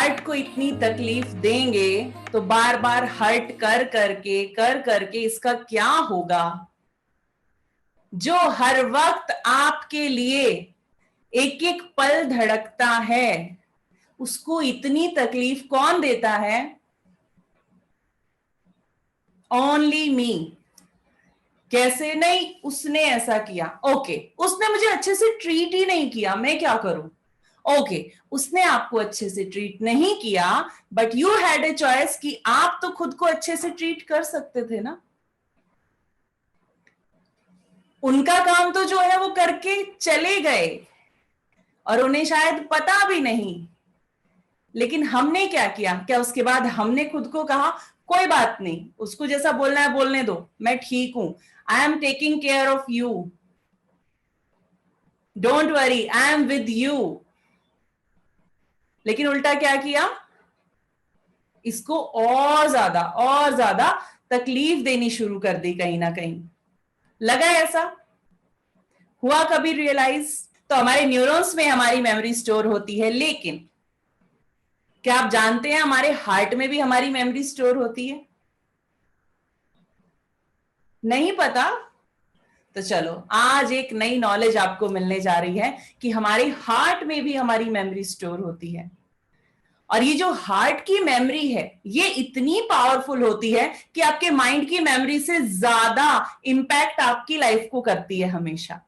Heart को इतनी तकलीफ देंगे तो बार बार हर्ट कर करके इसका क्या होगा? जो हर वक्त आपके लिए एक एक पल धड़कता है, उसको इतनी तकलीफ कौन देता है? Only me. कैसे? नहीं, उसने ऐसा किया। ओके, उसने मुझे अच्छे से ट्रीट ही नहीं किया, मैं क्या करूं? ओके, उसने आपको अच्छे से ट्रीट नहीं किया, but you had a choice कि आप तो खुद को अच्छे से ट्रीट कर सकते थे ना। उनका काम तो जो है वो करके चले गए और उन्हें शायद पता भी नहीं, लेकिन हमने क्या किया? क्या उसके बाद हमने खुद को कहा कोई बात नहीं, उसको जैसा बोलना है बोलने दो, मैं ठीक हूं, I am taking care of you, don't worry, I am with you. लेकिन उल्टा क्या किया? इसको और ज्यादा तकलीफ देनी शुरू कर दी। कहीं ना कहीं लगा ऐसा हुआ कभी रियलाइज? तो हमारे न्यूरॉन्स में हमारी मेमोरी स्टोर होती है, लेकिन क्या आप जानते हैं हमारे हार्ट में भी हमारी मेमोरी स्टोर होती है? नहीं पता? तो चलो आज एक नई नॉलेज आपको मिलने जा रही है कि हमारे हार्ट में भी हमारी मेमोरी स्टोर होती है। और ये जो हार्ट की मेमोरी है ये इतनी पावरफुल होती है कि आपके माइंड की मेमोरी से ज्यादा इंपैक्ट आपकी लाइफ को करती है हमेशा।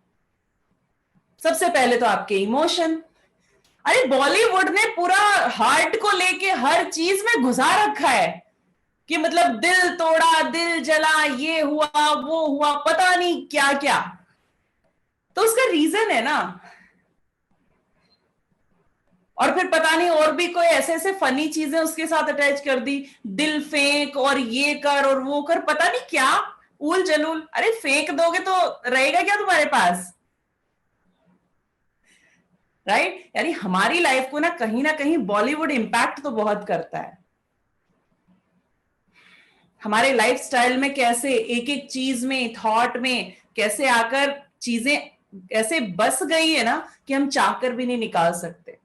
सबसे पहले तो आपके इमोशन। अरे बॉलीवुड ने पूरा हार्ट को लेके हर चीज में घुसा रखा है कि मतलब दिल तोड़ा, दिल जला, ये हुआ वो हुआ, पता नहीं क्या क्या। तो उसका रीजन है ना। और फिर पता नहीं और भी कोई ऐसे ऐसे फनी चीजें उसके साथ अटैच कर दी, दिल फेंक और ये कर और वो कर, पता नहीं क्या उल जलूल। अरे फेंक दोगे तो रहेगा क्या तुम्हारे पास? राइट? यानी हमारी लाइफ को ना कहीं बॉलीवुड इंपैक्ट तो बहुत करता है। हमारे लाइफस्टाइल में कैसे एक एक चीज में, थॉट में कैसे आकर चीजें ऐसे बस गई है ना कि हम चाहकर भी नहीं निकाल सकते।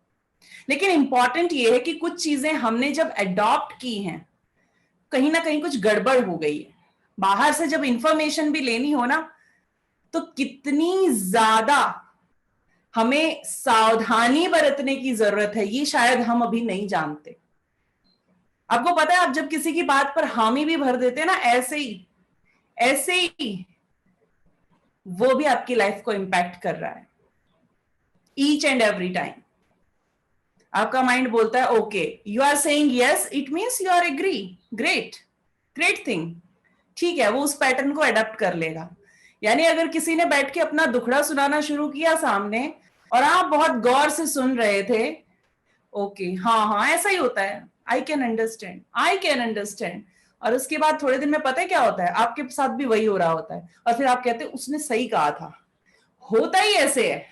लेकिन इंपॉर्टेंट ये है कि कुछ चीजें हमने जब अडॉप्ट की हैं, कहीं ना कहीं कुछ गड़बड़ हो गई है। बाहर से जब इंफॉर्मेशन भी लेनी हो ना, तो कितनी ज्यादा हमें सावधानी बरतने की जरूरत है, ये शायद हम अभी नहीं जानते। आपको पता है, आप जब किसी की बात पर हामी भी भर देते हैं ना, ऐसे ही वो भी आपकी लाइफ को इंपैक्ट कर रहा है ईच एंड एवरी टाइम। आपका माइंड बोलता है okay, you are saying yes, it means you are agree, great, great thing. ठीक है, वो उस पैटर्न को अडॉप्ट कर लेगा। यानी अगर किसी ने बैठ के अपना दुखड़ा सुनाना शुरू किया सामने और आप बहुत गौर से सुन रहे थे, ओके हाँ हाँ ऐसा ही होता है, I can understand, I can understand. और उसके बाद थोड़े दिन में पता है क्या होता है? आपके साथ भी वही हो रहा होता है और फिर आप कहते हैं उसने सही कहा था। होता ही ऐसे है।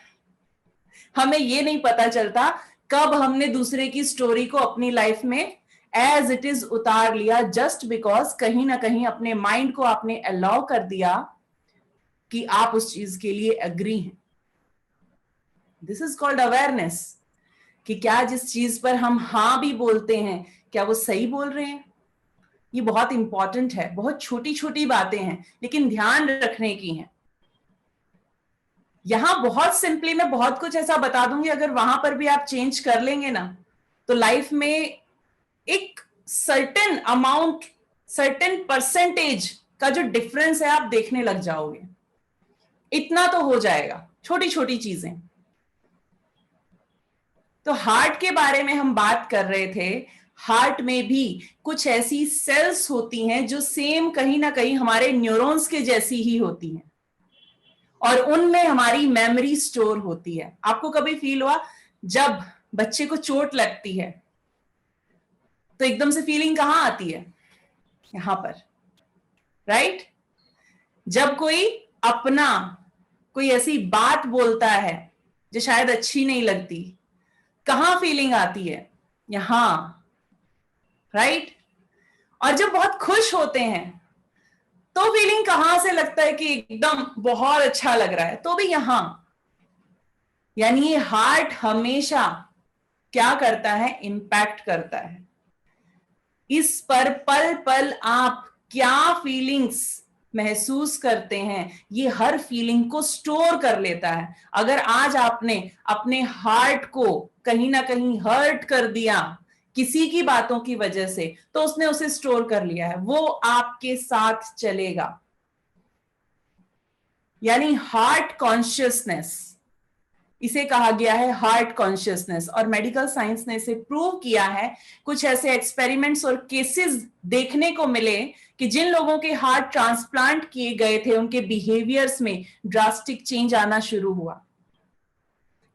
हमें ये नहीं पता चलता कब हमने दूसरे की स्टोरी को अपनी लाइफ में एज इट इज उतार लिया, जस्ट बिकॉज कहीं ना कहीं अपने माइंड को आपने अलाउ कर दिया कि आप उस चीज के लिए एग्री हैं। दिस इज कॉल्ड अवेयरनेस कि क्या जिस चीज पर हम हाँ भी बोलते हैं, क्या वो सही बोल रहे हैं। ये बहुत इंपॉर्टेंट है। बहुत छोटी छोटी बातें हैं लेकिन ध्यान रखने की हैं। यहां बहुत सिंपली मैं बहुत कुछ ऐसा बता दूंगी, अगर वहां पर भी आप चेंज कर लेंगे ना, तो लाइफ में एक सर्टेन अमाउंट, सर्टेन परसेंटेज का जो डिफरेंस है आप देखने लग जाओगे। इतना तो हो जाएगा, छोटी छोटी चीजें। तो हार्ट के बारे में हम बात कर रहे थे। हार्ट में भी कुछ ऐसी सेल्स होती हैं जो सेम कहीं ना कहीं हमारे न्यूरॉन्स के जैसी ही होती हैं और उनमें हमारी मेमोरी स्टोर होती है। आपको कभी फील हुआ जब बच्चे को चोट लगती है तो एकदम से फीलिंग कहां आती है? यहां पर, राइट? जब कोई अपना कोई ऐसी बात बोलता है जो शायद अच्छी नहीं लगती, कहां फीलिंग आती है? यहां, राइट? और जब बहुत खुश होते हैं तो फीलिंग कहां से लगता है कि एकदम बहुत अच्छा लग रहा है? तो भी यहां। यानी ये हार्ट हमेशा क्या करता है, इंपैक्ट करता है। इस पर पल पल आप क्या फीलिंग्स महसूस करते हैं, ये हर फीलिंग को स्टोर कर लेता है। अगर आज आपने अपने हार्ट को कहीं ना कहीं हर्ट कर दिया किसी की बातों की वजह से, तो उसने उसे स्टोर कर लिया है, वो आपके साथ चलेगा। यानी हार्ट कॉन्शियसनेस, इसे कहा गया है हार्ट कॉन्शियसनेस, और मेडिकल साइंस ने इसे प्रूव किया है। कुछ ऐसे एक्सपेरिमेंट्स और केसेस देखने को मिले कि जिन लोगों के हार्ट ट्रांसप्लांट किए गए थे, उनके बिहेवियर्स में ड्रास्टिक चेंज आना शुरू हुआ।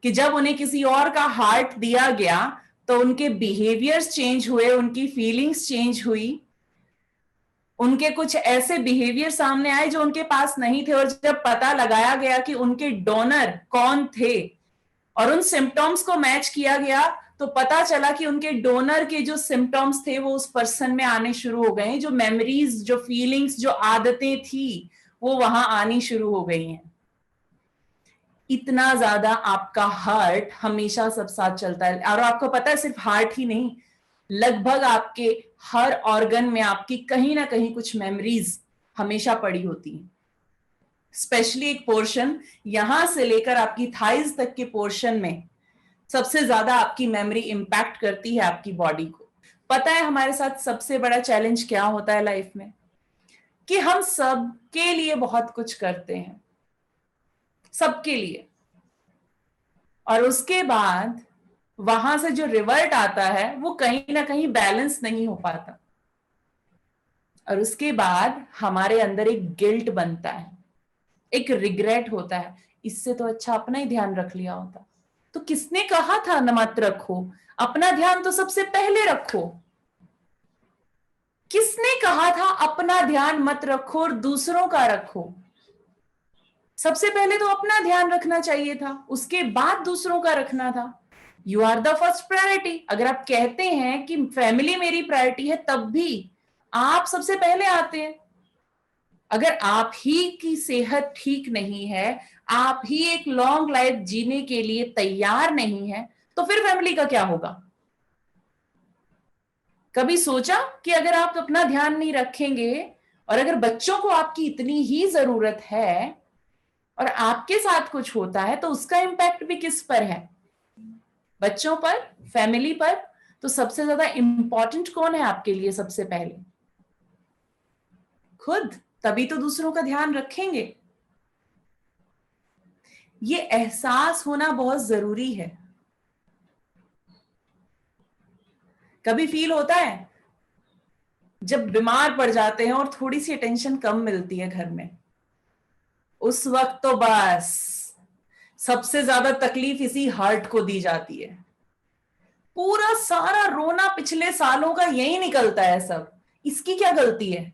कि जब उन्हें किसी और का हार्ट दिया गया तो उनके बिहेवियर्स चेंज हुए, उनकी फीलिंग्स चेंज हुई, उनके कुछ ऐसे बिहेवियर सामने आए जो उनके पास नहीं थे। और जब पता लगाया गया कि उनके डोनर कौन थे और उन सिम्टम्स को मैच किया गया, तो पता चला कि उनके डोनर के जो सिम्टम्स थे वो उस पर्सन में आने शुरू हो गए। जो मेमोरीज, जो फीलिंग्स, जो आदतें थी, वो वहां आनी शुरू हो गई हैं। इतना ज्यादा आपका हार्ट हमेशा सब साथ चलता है। और आपको पता है, सिर्फ हार्ट ही नहीं, लगभग आपके हर ऑर्गन में आपकी कहीं ना कहीं कुछ मेमोरीज हमेशा पड़ी होती हैं। स्पेशली एक पोर्शन यहां से लेकर आपकी थाइज तक के पोर्शन में सबसे ज्यादा आपकी मेमोरी इंपैक्ट करती है आपकी बॉडी को। पता है हमारे साथ सबसे बड़ा चैलेंज क्या होता है लाइफ में? कि हम सबके लिए बहुत कुछ करते हैं, सबके लिए, और उसके बाद वहां से जो रिवर्ट आता है वो कहीं ना कहीं बैलेंस नहीं हो पाता, और उसके बाद हमारे अंदर एक गिल्ट बनता है, एक रिग्रेट होता है, इससे तो अच्छा अपना ही ध्यान रख लिया होता। तो किसने कहा था न मत रखो, अपना ध्यान तो सबसे पहले रखो। किसने कहा था अपना ध्यान मत रखो और दूसरों का रखो? सबसे पहले तो अपना ध्यान रखना चाहिए था, उसके बाद दूसरों का रखना था। You are the first priority. अगर आप कहते हैं कि फैमिली मेरी प्रायोरिटी है, तब भी आप सबसे पहले आते हैं। अगर आप ही की सेहत ठीक नहीं है, आप ही एक लॉन्ग लाइफ जीने के लिए तैयार नहीं है, तो फिर फैमिली का क्या होगा? कभी सोचा कि अगर आप अपना ध्यान नहीं रखेंगे और अगर बच्चों को आपकी इतनी ही जरूरत है और आपके साथ कुछ होता है, तो उसका इंपैक्ट भी किस पर है? बच्चों पर, फैमिली पर। तो सबसे ज्यादा इंपॉर्टेंट कौन है आपके लिए? सबसे पहले खुद, तभी तो दूसरों का ध्यान रखेंगे। ये एहसास होना बहुत जरूरी है। कभी फील होता है जब बीमार पड़ जाते हैं और थोड़ी सी अटेंशन कम मिलती है घर में, उस वक्त तो बस सबसे ज्यादा तकलीफ इसी हार्ट को दी जाती है। पूरा सारा रोना पिछले सालों का यही निकलता है सब। इसकी क्या गलती है?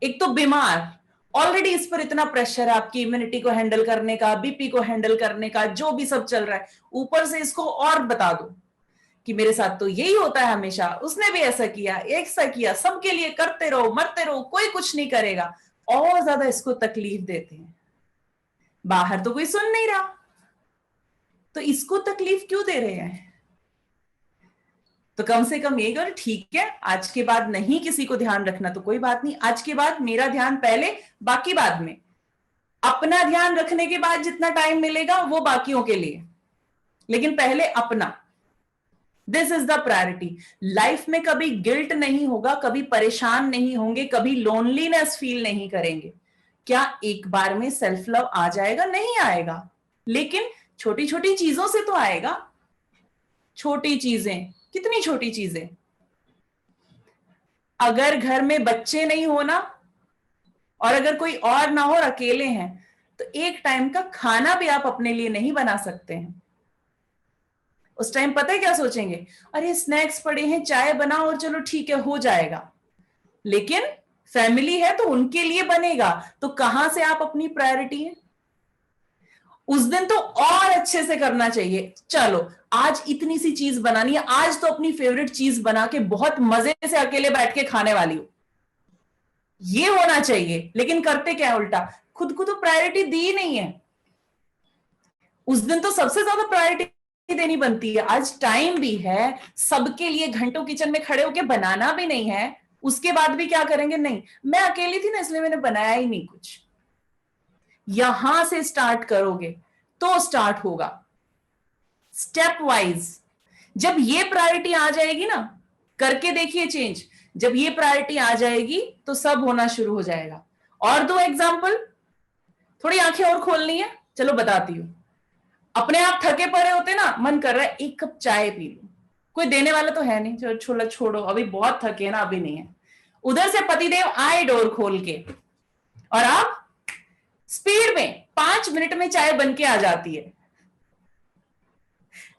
एक तो बीमार, ऑलरेडी इस पर इतना प्रेशर है आपकी इम्यूनिटी को हैंडल करने का, बीपी को हैंडल करने का, जो भी सब चल रहा है, ऊपर से इसको और बता दो कि मेरे साथ तो यही होता है हमेशा, उसने भी ऐसा किया, ऐसा किया, सबके लिए करते रहो, मरते रहो, कोई कुछ नहीं करेगा, और ज्यादा इसको तकलीफ देते हैं। बाहर तो कोई सुन नहीं रहा, तो इसको तकलीफ क्यों दे रहे हैं? तो कम से कम ये करो, ठीक है आज के बाद नहीं किसी को ध्यान रखना तो कोई बात नहीं, आज के बाद मेरा ध्यान पहले, बाकी बाद में। अपना ध्यान रखने के बाद जितना टाइम मिलेगा वो बाकियों के लिए, लेकिन पहले अपना। This is the priority. Life में कभी गिल्ट नहीं होगा, कभी परेशान नहीं होंगे, कभी लोनलीनेस फील नहीं करेंगे। क्या एक बार में सेल्फ लव आ जाएगा? नहीं आएगा, लेकिन छोटी छोटी चीजों से तो आएगा। छोटी चीजें, कितनी छोटी चीजें। अगर घर में बच्चे नहीं होना और अगर कोई और ना हो और अकेले हैं, तो एक टाइम का खाना भी आप अपने लिए नहीं बना सकते हैं। उस टाइम पता है क्या सोचेंगे? अरे स्नैक्स पड़े हैं, चाय बनाओ और चलो ठीक है हो जाएगा। लेकिन फैमिली है तो उनके लिए बनेगा, तो कहां से आप अपनी प्रायोरिटी है? उस दिन तो और अच्छे से करना चाहिए। चलो आज इतनी सी चीज बनानी है, आज तो अपनी फेवरेट चीज बना के बहुत मजे से अकेले बैठ के खाने वाली हूं, ये होना चाहिए। लेकिन करते क्या है उल्टा, खुद को तो प्रायोरिटी दी नहीं है। उस दिन तो सबसे ज्यादा प्रायोरिटी देनी बनती है। आज टाइम भी है, सबके लिए घंटों किचन में खड़े होके बनाना भी नहीं है, उसके बाद भी क्या करेंगे, नहीं मैं अकेली थी ना इसलिए मैंने बनाया ही नहीं कुछ। यहां से स्टार्ट करोगे तो स्टार्ट होगा स्टेप वाइज। जब ये प्रायोरिटी आ जाएगी ना, करके देखिए चेंज, जब ये प्रायोरिटी आ जाएगी तो सब होना शुरू हो जाएगा। और दो एग्जांपल, थोड़ी आंखें और खोलनी है, चलो बताती हूं। अपने आप थके पड़े होते ना, मन कर रहा है एक कप चाय पी लूं, कोई देने वाला तो है नहीं, चलो छोड़ो छोड़ो अभी बहुत थके ना, अभी नहीं है। उधर से पतिदेव आए डोर खोल के, और आप स्पीड में 5 मिनट में चाय बन के आ जाती है,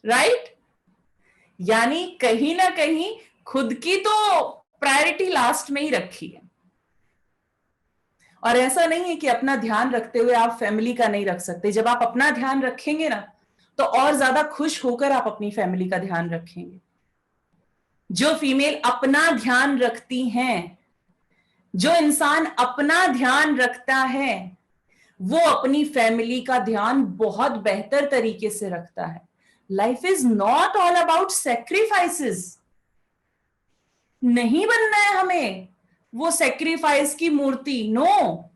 राइट। यानी कहीं ना कहीं खुद की तो प्रायोरिटी लास्ट में ही रखी है। और ऐसा नहीं है कि अपना ध्यान रखते हुए आप फैमिली का नहीं रख सकते। जब आप अपना ध्यान रखेंगे ना, तो और ज्यादा खुश होकर आप अपनी फैमिली का ध्यान रखेंगे। जो फीमेल अपना ध्यान रखती हैं, जो इंसान अपना ध्यान रखता है, वो अपनी फैमिली का ध्यान बहुत बेहतर तरीके से रखता है। Life is not all about sacrifices. नहीं बनना है हमें वो सेक्रीफाइस की मूर्ति, नो।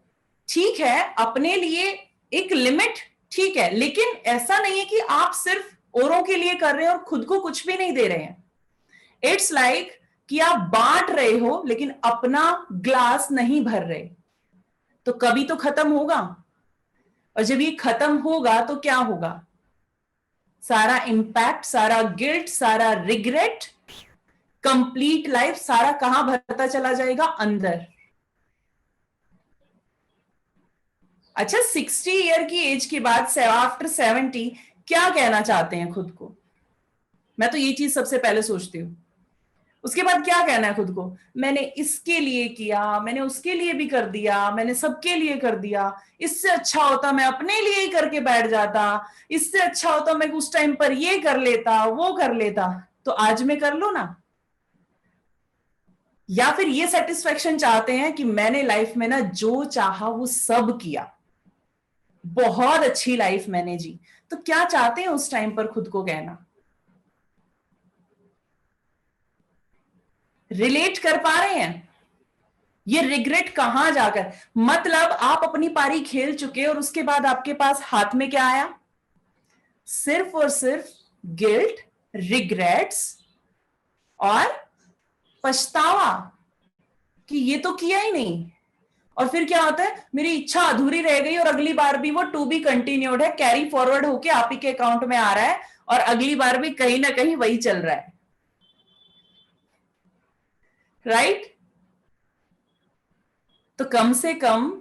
ठीक है अपने लिए एक लिमिट, ठीक है, लेकिन ऐसा नहीं है कि आप सिर्फ औरों के लिए कर रहे हैं और खुद को कुछ भी नहीं दे रहे हैं। इट्स लाइक कि आप बांट रहे हो लेकिन अपना ग्लास नहीं भर रहे, तो कभी तो खत्म होगा। और जब ये खत्म होगा तो क्या होगा, सारा इंपैक्ट, सारा गिल्ट, सारा रिग्रेट, कंप्लीट लाइफ सारा कहां भरता चला जाएगा, अंदर। अच्छा 60 ईयर की एज के बाद, आफ्टर 70 क्या कहना चाहते हैं खुद को, मैं तो ये चीज सबसे पहले सोचती हूँ। उसके बाद क्या कहना है खुद को, मैंने इसके लिए किया, मैंने उसके लिए भी कर दिया, मैंने सबके लिए कर दिया, इससे अच्छा होता मैं अपने लिए ही करके बैठ जाता, इससे अच्छा होता मैं उस टाइम पर ये कर लेता, वो कर लेता, तो आज में कर लो ना। या फिर ये सेटिस्फेक्शन चाहते हैं कि मैंने लाइफ में ना जो चाहा वो सब किया, बहुत अच्छी लाइफ मैंने जी, तो क्या चाहते हैं उस टाइम पर खुद को कहना। रिलेट कर पा रहे हैं, ये रिग्रेट कहां जाकर, मतलब आप अपनी पारी खेल चुके और उसके बाद आपके पास हाथ में क्या आया, सिर्फ और सिर्फ गिल्ट, रिग्रेट्स और पछतावा कि ये तो किया ही नहीं। और फिर क्या होता है, मेरी इच्छा अधूरी रह गई और अगली बार भी वो टू बी कंटिन्यूड है, कैरी फॉरवर्ड होके आप ही के अकाउंट में आ रहा है, और अगली बार भी कहीं ना कहीं वही चल रहा है, राइट। तो कम से कम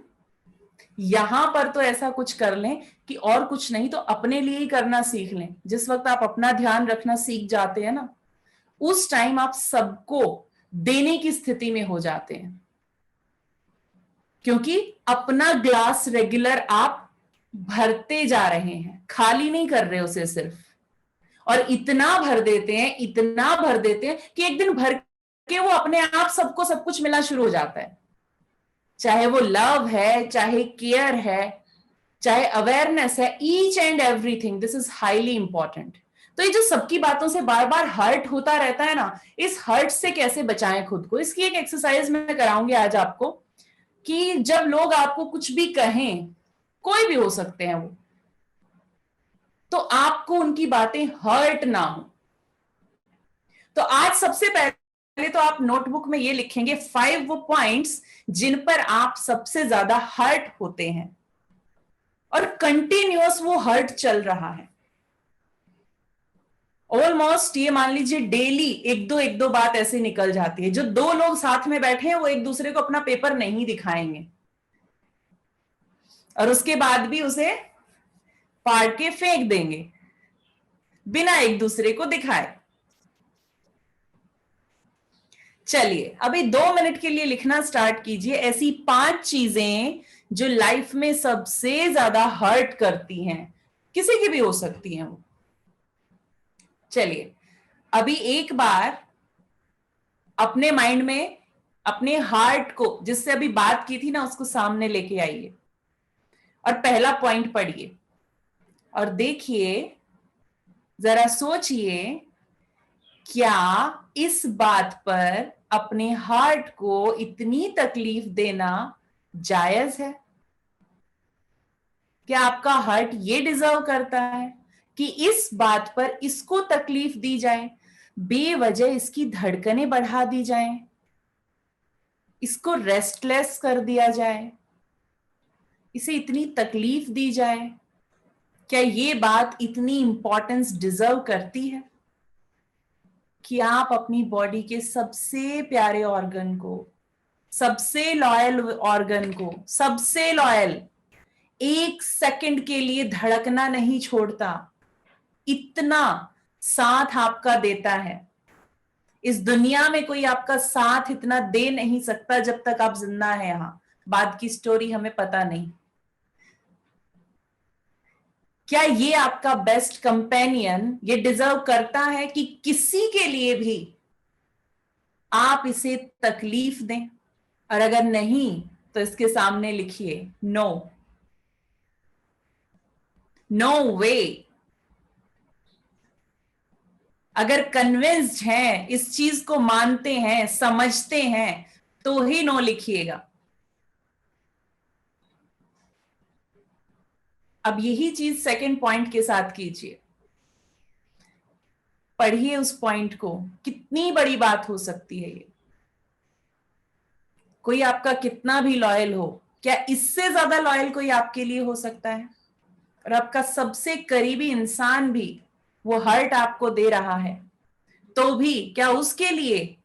यहां पर तो ऐसा कुछ कर लें कि और कुछ नहीं तो अपने लिए ही करना सीख लें। जिस वक्त आप अपना ध्यान रखना सीख जाते हैं ना, उस टाइम आप सबको देने की स्थिति में हो जाते हैं, क्योंकि अपना ग्लास रेगुलर आप भरते जा रहे हैं, खाली नहीं कर रहे उसे सिर्फ। और इतना भर देते हैं, इतना भर देते हैं कि एक दिन भर के वो अपने आप सबको सब कुछ मिलना शुरू हो जाता है, चाहे वो लव है, चाहे केयर है, चाहे अवेयरनेस है, each and everything, this is highly important. तो ये जो सबकी बातों से बार बार हर्ट होता रहता है ना, इस हर्ट से कैसे बचाएं खुद को, इसकी एक एक्सरसाइज मैं कराऊंगी आज आपको, कि जब लोग आपको कुछ भी कहें, कोई भी हो सकते हैं वो, तो आपको उनकी बातें हर्ट ना हो। तो आज सबसे पहले तो आप नोटबुक में ये लिखेंगे 5 वो पॉइंट्स जिन पर आप सबसे ज्यादा हर्ट होते हैं और कंटिन्यूअस वो हर्ट चल रहा है। ऑलमोस्ट ये मान लीजिए डेली एक दो बात ऐसे निकल जाती है। जो दो लोग साथ में बैठे हैं वो एक दूसरे को अपना पेपर नहीं दिखाएंगे और उसके बाद भी उसे फाड़ के फेंक देंगे बिना एक दूसरे को दिखाए। चलिए अभी 2 मिनट के लिए लिखना स्टार्ट कीजिए, ऐसी 5 चीजें जो लाइफ में सबसे ज्यादा हर्ट करती हैं, किसी की भी हो सकती हैं वो। चलिए अभी एक बार अपने माइंड में अपने हार्ट को, जिससे अभी बात की थी ना, उसको सामने लेके आइए और पहला पॉइंट पढ़िए और देखिए जरा सोचिए, क्या इस बात पर अपने हार्ट को इतनी तकलीफ देना जायज है? क्या आपका हार्ट ये डिजर्व करता है कि इस बात पर इसको तकलीफ दी जाए, बेवजह इसकी धड़कनें बढ़ा दी जाएं, इसको रेस्टलेस कर दिया जाए, इसे इतनी तकलीफ दी जाए? क्या ये बात इतनी इंपॉर्टेंस डिजर्व करती है कि आप अपनी बॉडी के सबसे प्यारे ऑर्गन को, सबसे लॉयल ऑर्गन को, सबसे लॉयल, एक सेकंड के लिए धड़कना नहीं छोड़ता, इतना साथ आपका देता है? इस दुनिया में कोई आपका साथ इतना दे नहीं सकता जब तक आप जिंदा हैं। यहां बाद की स्टोरी हमें पता नहीं। क्या ये आपका बेस्ट कंपेनियन ये डिजर्व करता है कि किसी के लिए भी आप इसे तकलीफ दें? और अगर नहीं तो इसके सामने लिखिए, नो, नो वे। अगर कन्विंस्ड हैं, इस चीज को मानते हैं, समझते हैं, तो ही नो लिखिएगा। अब यही चीज सेकंड पॉइंट के साथ कीजिए। पढ़िए उस पॉइंट को, कितनी बड़ी बात हो सकती है ये। कोई आपका कितना भी लॉयल हो, क्या इससे ज्यादा लॉयल कोई आपके लिए हो सकता है? और आपका सबसे करीबी इंसान भी वो हर्ट आपको दे रहा है, तो भी क्या उसके लिए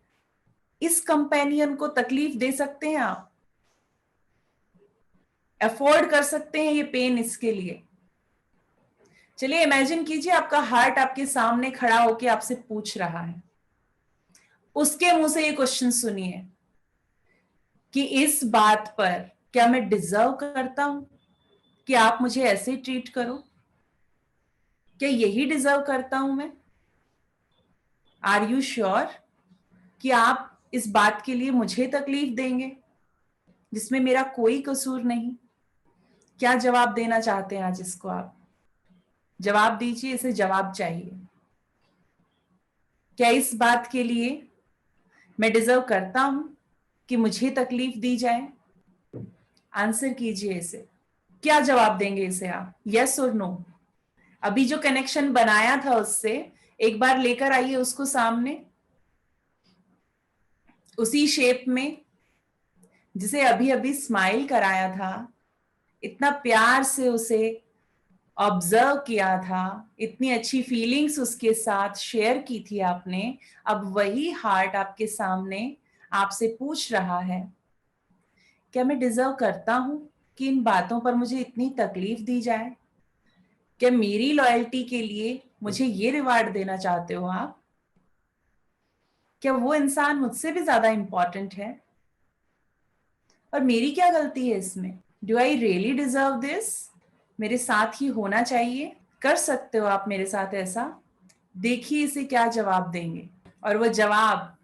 इस कंपेनियन को तकलीफ दे सकते हैं आप? अफोर्ड कर सकते हैं ये पेन इसके लिए? चलिए इमेजिन कीजिए, आपका हार्ट आपके सामने खड़ा होकर आपसे पूछ रहा है, उसके मुंह से ये क्वेश्चन सुनिए कि इस बात पर क्या मैं डिजर्व करता हूं कि आप मुझे ऐसे ट्रीट करो? क्या यही डिजर्व करता हूं मैं? आर यू श्योर कि आप इस बात के लिए मुझे तकलीफ देंगे जिसमें मेरा कोई कसूर नहीं? क्या जवाब देना चाहते हैं आज इसको? आप जवाब दीजिए, इसे जवाब चाहिए। क्या इस बात के लिए मैं डिजर्व करता हूं कि मुझे तकलीफ दी जाए? आंसर कीजिए इसे। क्या जवाब देंगे इसे आप, यस और नो? अभी जो कनेक्शन बनाया था उससे एक बार लेकर आइए उसको सामने, उसी शेप में जिसे अभी अभी स्माइल कराया था, इतना प्यार से उसे ऑब्जर्व किया था, इतनी अच्छी फीलिंग्स उसके साथ शेयर की थी आपने। अब वही हार्ट आपके सामने आपसे पूछ रहा है, क्या मैं डिजर्व करता हूं कि इन बातों पर मुझे इतनी तकलीफ दी जाए? क्या मेरी लॉयल्टी के लिए मुझे ये रिवार्ड देना चाहते हो आप? क्या वो इंसान मुझसे भी ज्यादा इंपॉर्टेंट है? और मेरी क्या गलती है इसमें? Do I really deserve this? मेरे साथ ही होना चाहिए? कर सकते हो आप मेरे साथ ऐसा? देखिए इसे क्या जवाब देंगे, और वो जवाब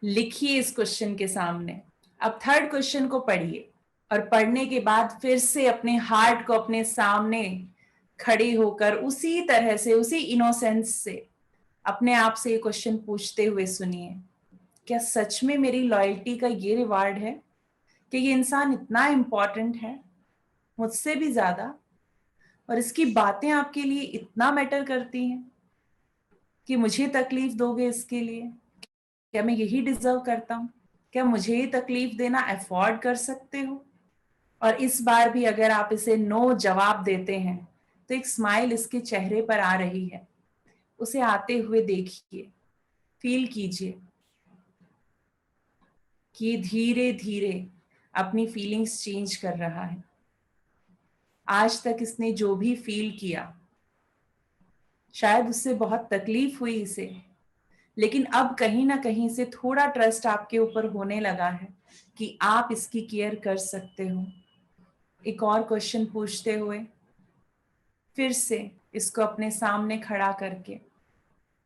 लिखिए इस क्वेश्चन के सामने। अब थर्ड क्वेश्चन को पढ़िए, और पढ़ने के बाद फिर से अपने हार्ट को अपने सामने खड़े होकर उसी तरह से, उसी इनोसेंस से अपने आप से ये क्वेश्चन पूछते हुए सुनिए, क्या सच में मेरी लॉयल्टी का ये रिवार्ड है कि ये इंसान इतना इंपॉर्टेंट है, मुझसे भी ज्यादा, और इसकी बातें आपके लिए इतना मैटर करती हैं कि मुझे तकलीफ दोगे इसके लिए? क्या मैं यही डिजर्व करता हूं? क्या मुझे ये तकलीफ देना अफोर्ड कर सकते हो? और इस बार भी अगर आप इसे नो जवाब देते हैं तो एक स्माइल इसके चेहरे पर आ रही है, उसे आते हुए देखिए, फील कीजिए कि धीरे धीरे अपनी फीलिंग्स चेंज कर रहा है। आज तक इसने जो भी फील किया, शायद उससे बहुत तकलीफ हुई इसे, लेकिन अब कहीं ना कहीं से थोड़ा ट्रस्ट आपके ऊपर होने लगा है कि आप इसकी केयर कर सकते हो। एक और क्वेश्चन पूछते हुए फिर से इसको अपने सामने खड़ा करके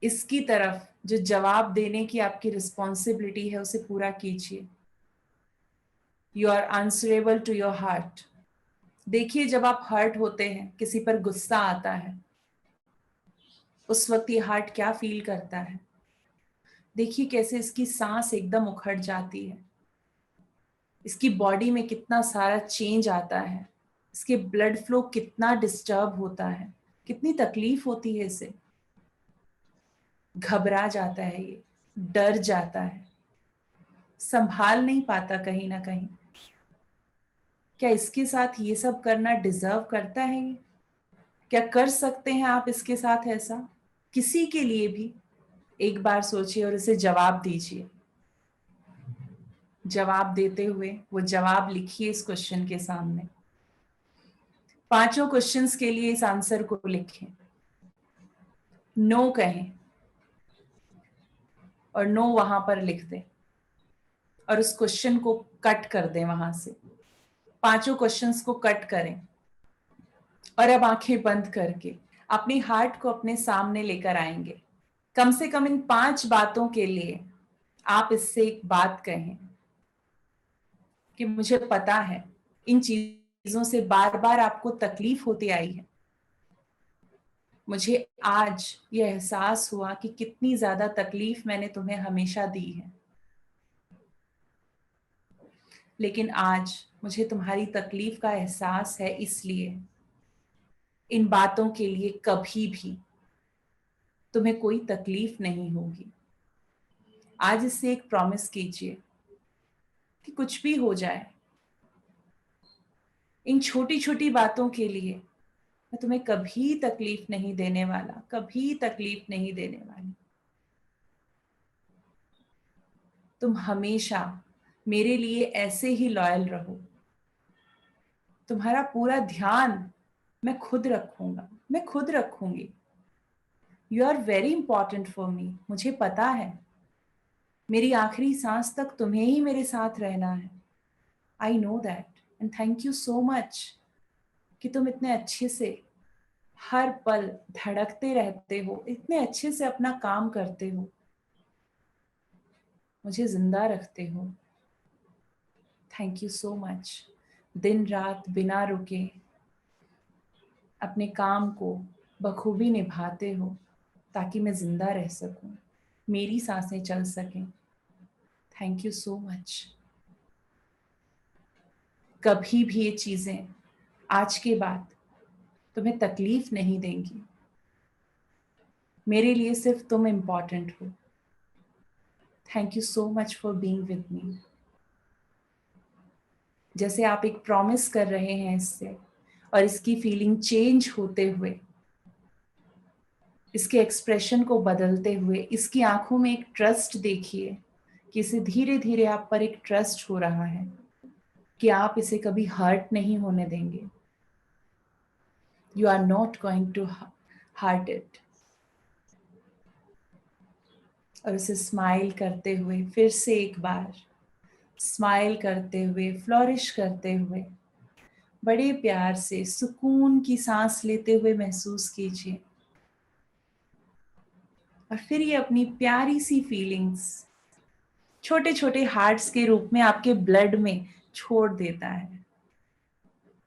इसकी तरफ जो जवाब देने की आपकी रिस्पॉन्सिबिलिटी है उसे पूरा कीजिए। You are answerable to your heart. देखिए जब आप हर्ट होते हैं, किसी पर गुस्सा आता है, उस वक्त ये हार्ट क्या फील करता है। देखिए कैसे इसकी सांस एकदम उखड़ जाती है, इसकी बॉडी में कितना सारा चेंज आता है, इसके ब्लड फ्लो कितना डिस्टर्ब होता है, कितनी तकलीफ होती है इसे। घबरा जाता है ये, डर जाता है, संभाल नहीं पाता कहीं ना कहीं। क्या इसके साथ ये सब करना डिजर्व करता है ये? क्या कर सकते हैं आप इसके साथ ऐसा? किसी के लिए भी एक बार सोचिए और इसे जवाब दीजिए। जवाब देते हुए वो जवाब लिखिए इस क्वेश्चन के सामने। पांचों क्वेश्चंस के लिए इस आंसर को लिखें। नो कहें और नो वहां पर लिख दें और उस क्वेश्चन को कट कर दें वहां से। पांचों क्वेश्चंस को कट करें और अब आंखें बंद करके अपनी हार्ट को अपने सामने लेकर आएंगे। कम से कम इन 5 बातों के लिए आप इससे एक बात कहें कि मुझे पता है इन चीजों से बार बार आपको तकलीफ होती आई है। मुझे आज यह एहसास हुआ कि कितनी ज्यादा तकलीफ मैंने तुम्हें हमेशा दी है, लेकिन आज मुझे तुम्हारी तकलीफ का एहसास है, इसलिए इन बातों के लिए कभी भी तुम्हें कोई तकलीफ नहीं होगी। आज इससे एक प्रॉमिस कीजिए कि कुछ भी हो जाए, इन छोटी छोटी बातों के लिए मैं तुम्हें कभी तकलीफ नहीं देने वाला, कभी तकलीफ नहीं देने वाली। तुम हमेशा मेरे लिए ऐसे ही लॉयल रहो। तुम्हारा पूरा ध्यान मैं खुद रखूंगा, मैं खुद रखूंगी। You are very important for me. मुझे पता है मेरी आखिरी सांस तक तुम्हें ही मेरे साथ रहना है। I know that and thank you so much कि तुम इतने अच्छे से हर पल धड़कते रहते हो, इतने अच्छे से अपना काम करते हो, मुझे जिंदा रखते हो। Thank you so much. दिन रात बिना रुके अपने काम को बखूबी निभाते हो ताकि मैं जिंदा रह सकूं, मेरी सांसें चल सकें। Thank you so much. कभी भी ये चीजें आज के बाद तुम्हें तकलीफ नहीं देंगी। मेरे लिए सिर्फ तुम इम्पॉर्टेंट हो। Thank you so much for being with me. जैसे आप एक प्रॉमिस कर रहे हैं इससे, और इसकी फीलिंग चेंज होते हुए, इसके एक्सप्रेशन को बदलते हुए, इसकी आंखों में एक ट्रस्ट देखिए कि इसे धीरे धीरे आप पर एक ट्रस्ट हो रहा है कि आप इसे कभी हर्ट नहीं होने देंगे। You are not going to hurt it. और उसे स्माइल करते हुए फिर से एक बार स्माइल करते हुए, फ्लोरिश करते हुए, बड़े प्यार से सुकून की सांस लेते हुए महसूस कीजिए। और फिर ये अपनी प्यारी सी फीलिंग्स छोटे छोटे हार्ट्स के रूप में आपके ब्लड में छोड़ देता है।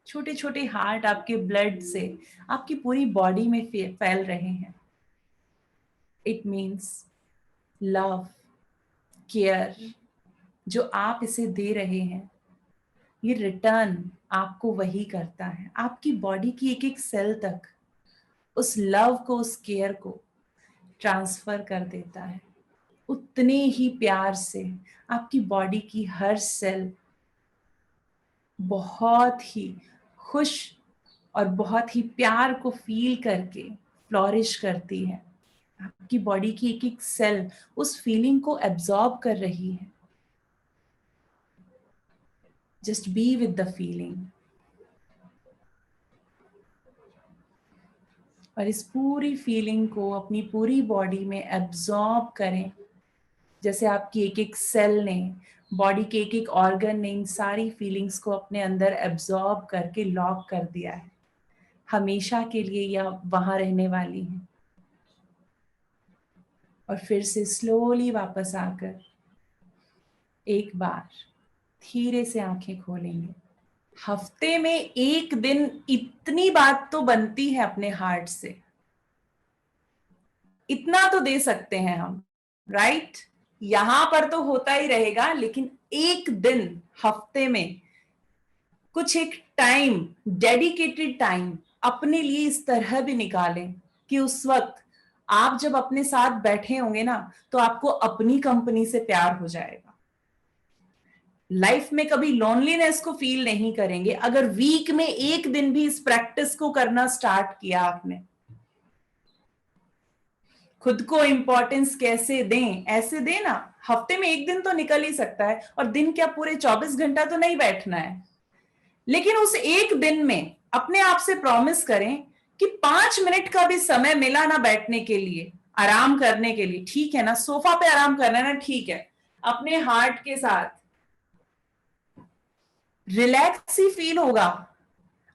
छोटे छोटे हार्ट आपके ब्लड से आपकी पूरी बॉडी में फैल रहे हैं। इट मीन्स लव, केयर जो आप इसे दे रहे हैं, ये रिटर्न आपको वही करता है। आपकी बॉडी की एक एक सेल तक उस लव को, उस केयर को ट्रांसफर कर देता है। उतने ही प्यार से आपकी बॉडी की हर सेल बहुत ही खुश और बहुत ही प्यार को फील करके फ्लोरिश करती है। आपकी बॉडी की एक एक सेल उस फीलिंग को एब्जॉर्ब कर रही है। Just be with the feeling और इस पूरी फीलिंग को अपनी पूरी बॉडी में एब्जॉर्ब करें। जैसे आपकी एक एक सेल ने, बॉडी के एक एक ऑर्गन ने इन सारी फीलिंग्स को अपने अंदर एब्जॉर्ब करके लॉक कर दिया है। हमेशा के लिए यह वहां रहने वाली है। और फिर से स्लोली वापस आकर एक बार धीरे से आंखें खोलेंगे। हफ्ते में एक दिन इतनी बात तो बनती है अपने हार्ट से इतना तो दे सकते हैं हम, राइट? यहां पर तो होता ही रहेगा, लेकिन एक दिन हफ्ते में कुछ एक टाइम, डेडिकेटेड टाइम अपने लिए इस तरह भी निकालें कि उस वक्त आप जब अपने साथ बैठे होंगे ना, तो आपको अपनी कंपनी से प्यार हो जाएगा। लाइफ में कभी लोनलीनेस को फील नहीं करेंगे अगर वीक में एक दिन भी इस प्रैक्टिस को करना स्टार्ट किया आपने। खुद को इंपॉर्टेंस कैसे दें, ऐसे दें ना, हफ्ते में एक दिन तो निकल ही सकता है, और दिन क्या पूरे 24 घंटा तो नहीं बैठना है, लेकिन उस एक दिन में अपने आप से प्रॉमिस करें कि 5 मिनट का भी समय मिला ना बैठने के लिए, आराम करने के लिए, ठीक है ना, सोफा पे आराम करना है ना, ठीक है, अपने हार्ट के साथ रिलैक्स ही फील होगा,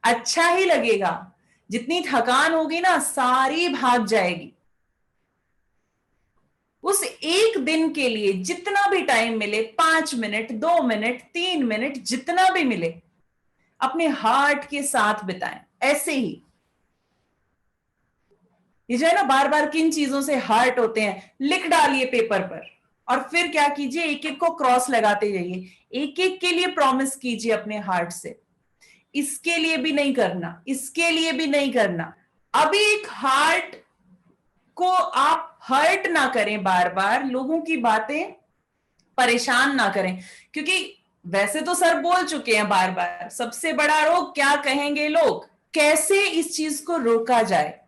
अच्छा ही लगेगा, जितनी थकान होगी ना सारी भाग जाएगी। उस एक दिन के लिए जितना भी टाइम मिले, 5 मिनट, 2 मिनट, 3 मिनट, जितना भी मिले, अपने हार्ट के साथ बिताएं। ऐसे ही ये जो है ना, बार बार किन चीजों से हर्ट होते हैं लिख डालिए पेपर पर, और फिर क्या कीजिए, एक एक को क्रॉस लगाते जाइए, एक एक के लिए प्रॉमिस कीजिए अपने हार्ट से, इसके लिए भी नहीं करना, इसके लिए भी नहीं करना। अभी एक हार्ट को आप हर्ट ना करें, बार बार लोगों की बातें परेशान ना करें, क्योंकि वैसे तो सर बोल चुके हैं बार बार, सबसे बड़ा रोग क्या कहेंगे लोग। कैसे इस चीज को रोका जाए?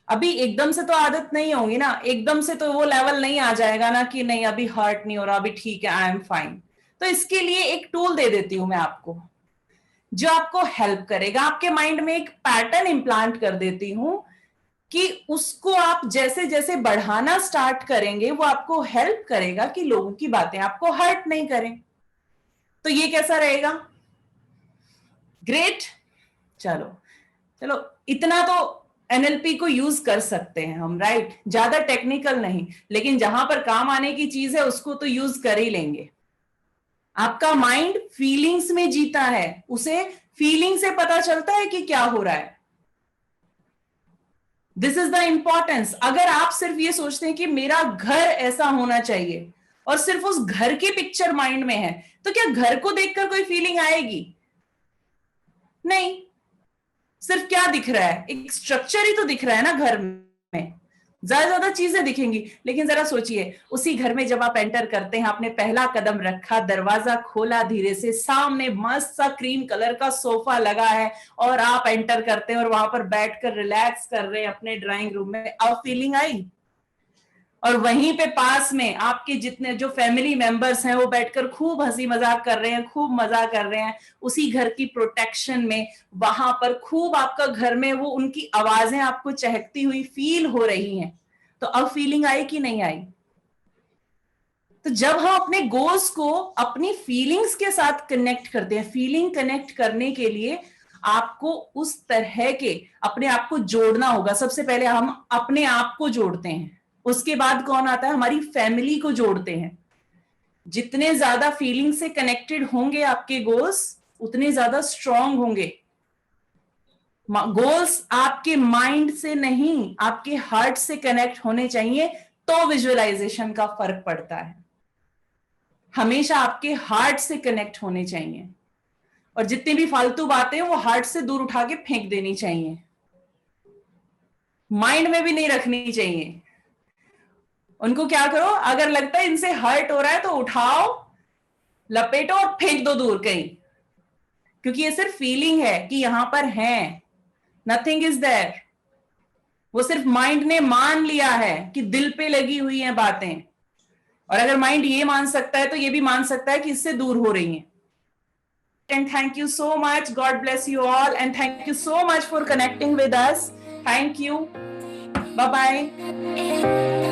अभी एकदम से तो आदत नहीं होगी ना, एकदम से तो वो लेवल नहीं आ जाएगा ना कि नहीं अभी हर्ट नहीं हो रहा, अभी ठीक है, आई एम फाइन। तो इसके लिए एक टूल दे देती हूं मैं आपको, जो आपको हेल्प करेगा। आपके माइंड में एक पैटर्न इंप्लांट कर देती हूं कि उसको आप जैसे जैसे बढ़ाना स्टार्ट करेंगे, वो आपको हेल्प करेगा कि लोगों की बातें आपको हर्ट नहीं करें। तो ये कैसा रहेगा? ग्रेट। चलो चलो, इतना तो एनएलपी को यूज कर सकते हैं हम, राइट? ज्यादा टेक्निकल नहीं, लेकिन जहां पर काम आने की चीज है उसको तो यूज कर ही लेंगे। आपका माइंड फीलिंग्स में जीता है, उसे फीलिंग से पता चलता है कि क्या हो रहा है। This is the importance. अगर आप सिर्फ ये सोचते हैं कि मेरा घर ऐसा होना चाहिए, और सिर्फ उस घर की पिक्चर माइंड में है, तो क्या घर को देखकर कोई फीलिंग आएगी? नहीं। सिर्फ क्या दिख रहा है? एक स्ट्रक्चर ही तो दिख रहा है ना घर में, ज्यादा चीजें दिखेंगी। लेकिन जरा सोचिए, उसी घर में जब आप एंटर करते हैं, आपने पहला कदम रखा, दरवाजा खोला धीरे से, सामने मस्त सा क्रीम कलर का सोफा लगा है, और आप एंटर करते हैं और वहां पर बैठकर रिलैक्स कर रहे हैं अपने ड्राइंग रूम में। अब फीलिंग आई? और वहीं पे पास में आपके जितने जो फैमिली मेंबर्स हैं वो बैठकर खूब हंसी मजाक कर रहे हैं, खूब मजा कर रहे हैं, उसी घर की प्रोटेक्शन में, वहां पर खूब आपका घर में वो उनकी आवाजें आपको चहकती हुई फील हो रही हैं। तो अब फीलिंग आई कि नहीं आई? तो जब हम अपने गोल्स को अपनी फीलिंग्स के साथ कनेक्ट करते हैं, फीलिंग कनेक्ट करने के लिए आपको उस तरह के अपने आप को जोड़ना होगा। सबसे पहले हम अपने आप को जोड़ते हैं, उसके बाद कौन आता है? हमारी फैमिली को जोड़ते हैं। जितने ज्यादा फीलिंग से कनेक्टेड होंगे आपके गोल्स, उतने ज्यादा स्ट्रांग होंगे। गोल्स आपके माइंड से नहीं, आपके हार्ट से कनेक्ट होने चाहिए, तो विजुअलाइजेशन का फर्क पड़ता है। हमेशा आपके हार्ट से कनेक्ट होने चाहिए, और जितनी भी फालतू बातें वो हार्ट से दूर उठा के फेंक देनी चाहिए, माइंड में भी नहीं रखनी चाहिए। उनको क्या करो, अगर लगता है इनसे हर्ट हो रहा है तो उठाओ, लपेटो और फेंक दो दूर कहीं, क्योंकि ये सिर्फ फीलिंग है कि यहां पर है, नथिंग इज देयर। वो सिर्फ माइंड ने मान लिया है कि दिल पे लगी हुई हैं बातें, और अगर माइंड ये मान सकता है तो ये भी मान सकता है कि इससे दूर हो रही हैं। And thank you so much. God bless you all, and thank you so much for connecting with us. Thank you. Bye bye.